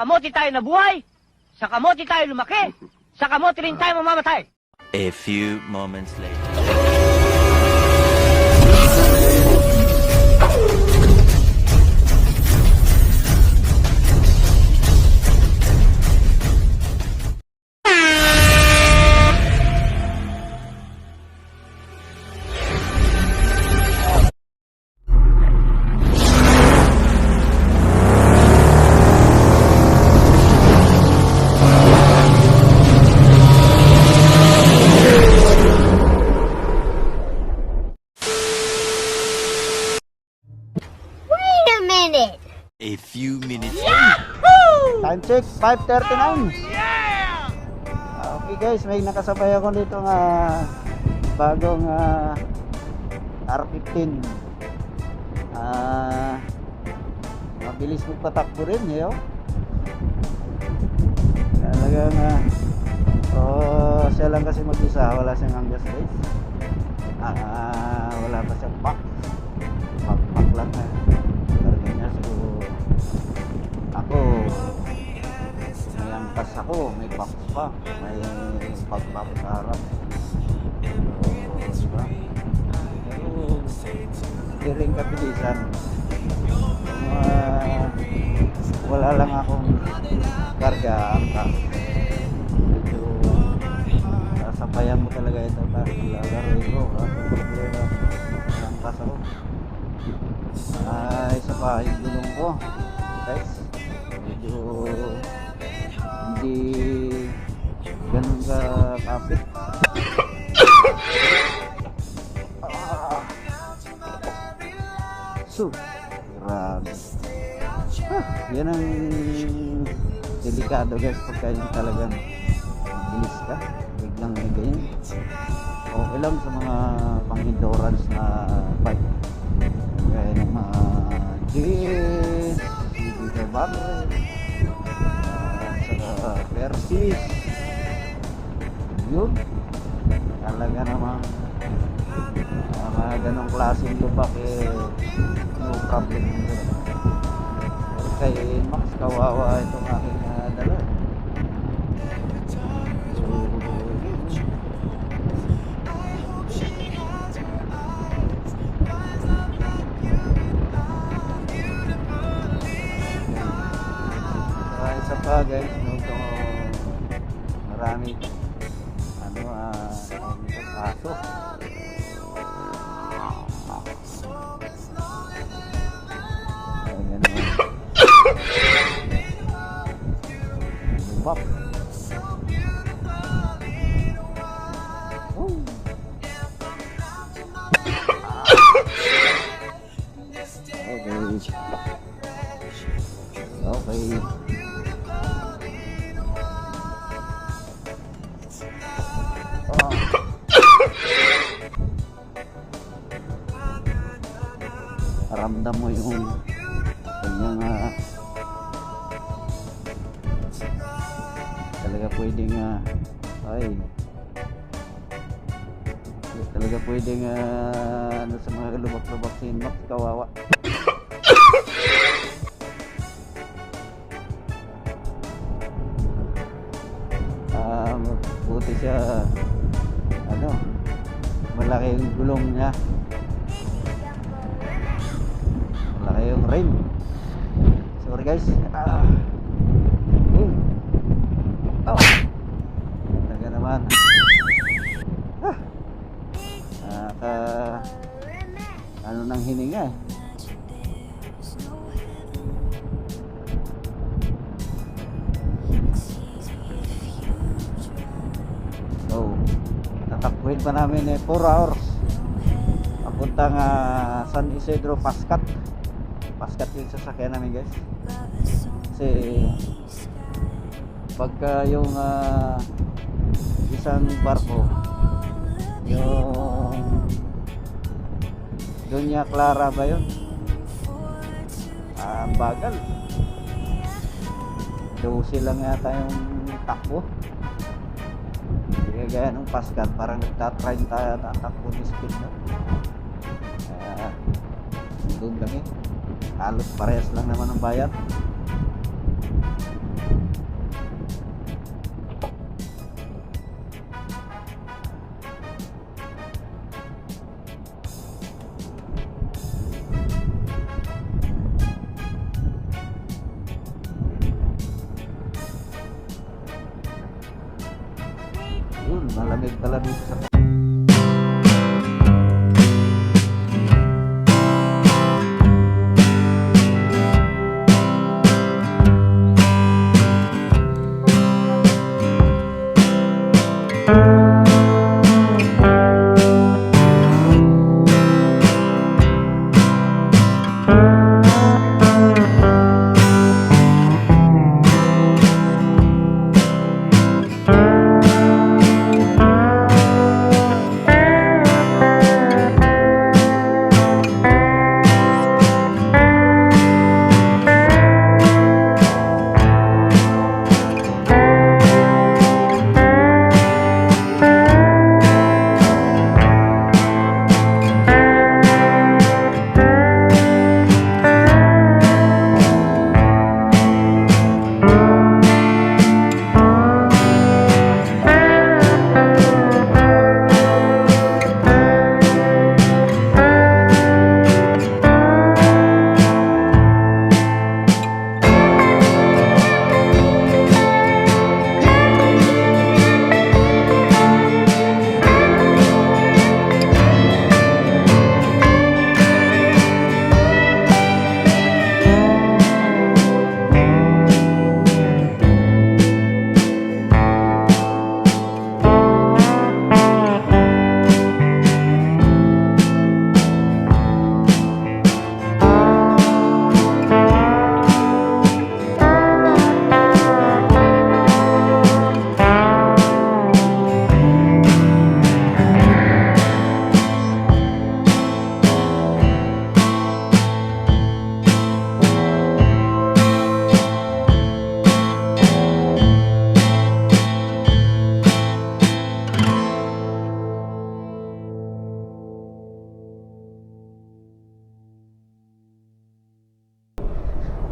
kamote tayo nabuhay, sa kamote tayo lumaki, sa kamote rin tayo mamamatay. A few moments later. Wait a minute. A few minutes. Time check, 5:39. Okay guys, may nakasabay ako dito nga bagong R15. Mabilis magpatakbo rin, yo. Talagang siya lang kasi mag-isa, wala siyang hanggas guys. Wala pa siyang pack lang karga niya. So ako may angkas ako, may pack pa, may pack pa sa harap. So diba, pero hindi rin kabilisan. Wala lang akong karga, angkas. Medyo sasampayan mo talaga ito lalaroin ko problema angkas ako. Isa pa yung gulong ko guys, medyo hindi ganun ka kapit. So grabe, yan ang delikado guys pagka yung talagang bilis ka biglang may ganyan. Okay lang sa mga pang-endurance na bike gaya ng mga GS, CB500, sa Versys, yun talaga namang mga ganong klaseng lubak no problem yun. Kay Max kawawa itong aking dala. Isa pa guys, ito marami aso. Ayan naman. Lumbap. Okay. Ramdam mo yung kanyang talaga pwedeng talaga pwedeng sa mga lubak-lubak si Max kawawa. Buti siya malaki yung gulong niya, malaki yung rim. Sorry guys. Talaga naman ano nang hininga tatakbuhin pa namin 4 hours papuntang San Isidro, Pascat yung sasakyan namin guys. Kasi pagka yung isang barko yung Doña Clara ba yun, ang bagal 12 lang yata yung takbo. Gaya ng Pascat parang nagtatry tayo tatakbo ni speed na. Doon lang halos parehas lang naman ang bayad. Yun, malamig pala dito sa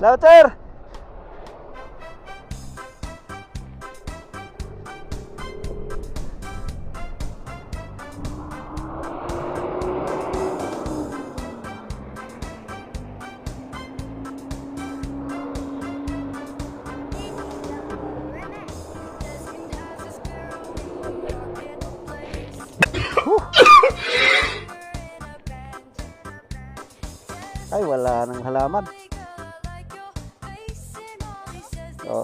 Louder! Ay, wala nang halaman. Oh.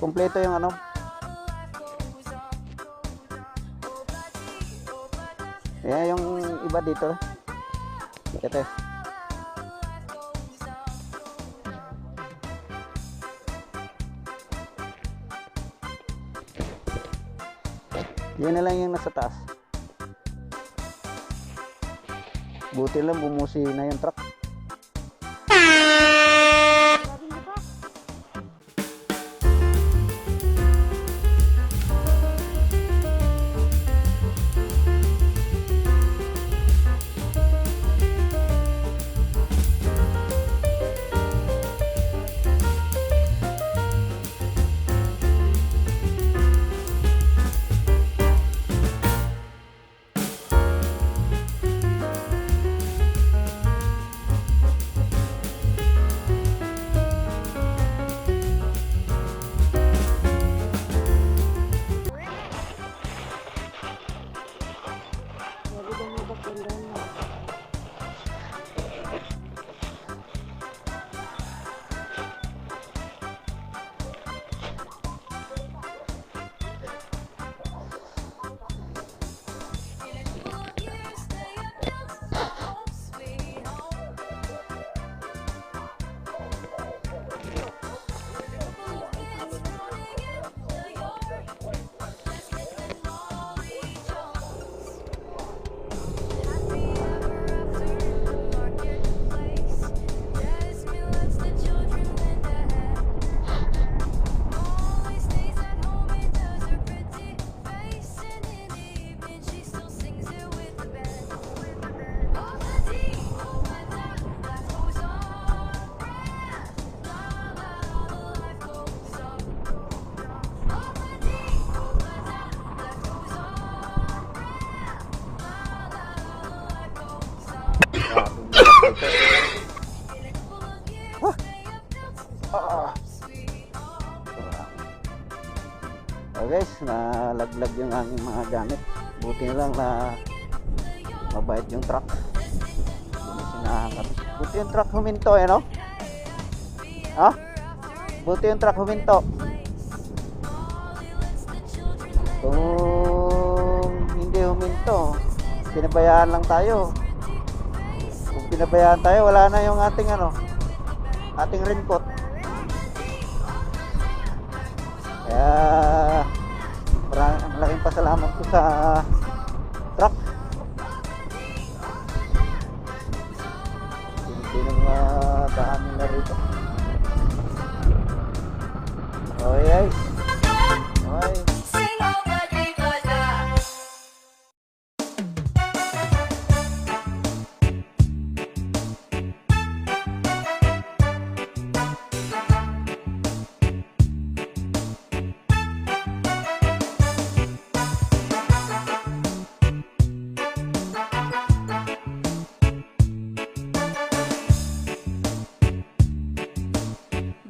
Kompleto yung ano. Yan yung iba dito. Ito. Yan na lang yung nasa taas. Buti lang bumusi na yung truck. guys, nalaglag yung aming mga gamit. Buti na lang na mabait yung truck. Sinahan kami. Buti yung truck huminto no? Ha? Buti yung truck huminto. Kung hindi huminto, pinabayaan lang tayo. Kung pinabayaan tayo, wala na yung ating ating raincoat. Kaya malaking pasalamat ko sa truck. Hindi daan nila rito. Okay guys. Okay.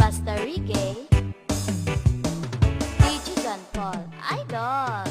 Basta Reggae, DJ Don Paul, Idol.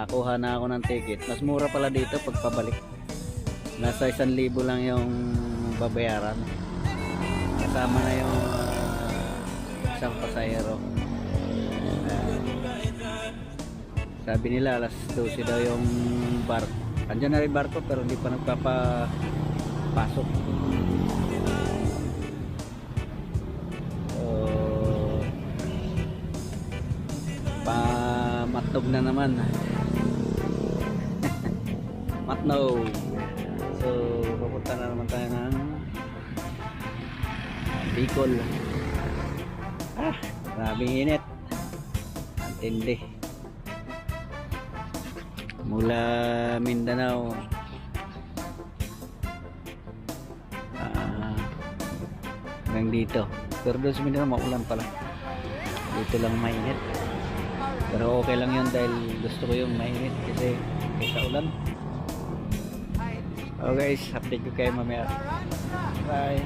Nakakuha na ako ng ticket. Mas mura pala dito pag pabalik. Nasa 1,000 lang yung babayaran. Kasama na yung isang pasahero. Sabi nila alas 12 daw yung barko. Andyan na rin barko pero hindi pa nagpapasok. Matnog na naman. Matnog. So pupunta na naman tayo ng Bicol. Grabing init. Ang tindi. Mula Mindanao hanggang dito. Pero doon sa Mindanao maulan pala. Dito lang mainit. Pero okay lang yun dahil gusto ko yung mainit kasi kaysa ulan. Okay guys, update ko kayo mamaya. Bye.